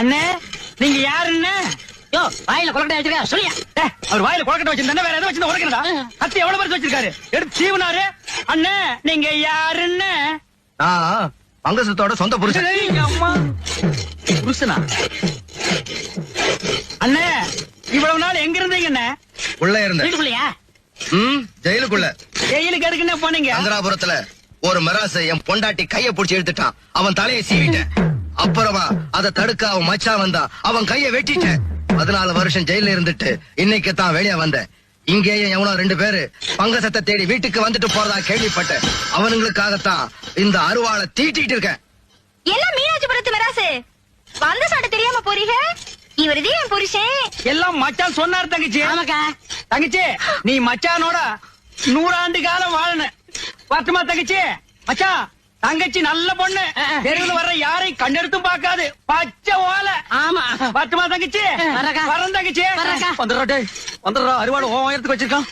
அண்ணே நீங்க யாருன்னு வாயில கொலக்கட்டை வச்சிருக்க சொல்லியா? அவர் வாயில கொலக்கட்டை வச்சிருந்தா வேற எதை வச்சு உடைக்கிறதா? கத்தி எவ்வளவு பேர் வச்சிருக்காரு எடுத்து சீவனாரு. அண்ணே நீங்க யாருன்னு? பங்கசத்தோட சொந்த புருஷன். அம்மா புருஷனா? அண்ணே இவ்வளவு நாள் எங்க இருந்தீங்கண்ணே? உள்ள இருந்த வீட்டுக்குள்ளையா? ஜெயிலுக்குள்ள. ஜெயிலுக்கு எடுக்குன்னு போனீங்க? சந்திராபுரத்துல ஒரு மிராச என் பொண்டாட்டி கைய புடிச்சு எடுத்துட்டான். அவன் தலையை சீவிட்டேன். அப்புறமா அதை தடுக்க அவன் மச்சான் வந்தான். அவன் கைய வெட்டிட்டேன். 14 வருஷம் ஜெயில இருந்துட்டு இன்னைக்கு தான் வெளியே வந்தேன். இங்கேயும் எவனோ 2 பேரு பங்கசத்தை தேடி வீட்டுக்கு வந்துட்டு போறதா கேள்விப்பட்டேன். அவனுங்களுக்காகத்தான் இந்த அருவாளை தீட்டிட்டு இருக்கேன். எல்லாம் மீனாட்சிபுரத்து மிராசு வந்த சாட்ட தெரியாம போறீங்க. இவருதே என் புருஷன். எல்லாம் மச்சான் சொன்னார் தங்கச்சி. ஆமாக்கா. தங்கச்சி நீ மச்சானோட 100 ஆண்டு காலம் வாழணும். பத்துமா தங்கச்சி? மச்சான் தங்கச்சி நல்ல பொண்ணு. தெருவில் வர்ற யாரையும் கண்டெடுத்தும் பாக்காது. பச்சை ஓலை. ஆமா. பத்துமா தங்கச்சி? வரக்கா. வரேன் தங்கச்சி. வரக்கா. வந்துடுறா அருவாள் உயரத்துக்கு வச்சிருக்கான்.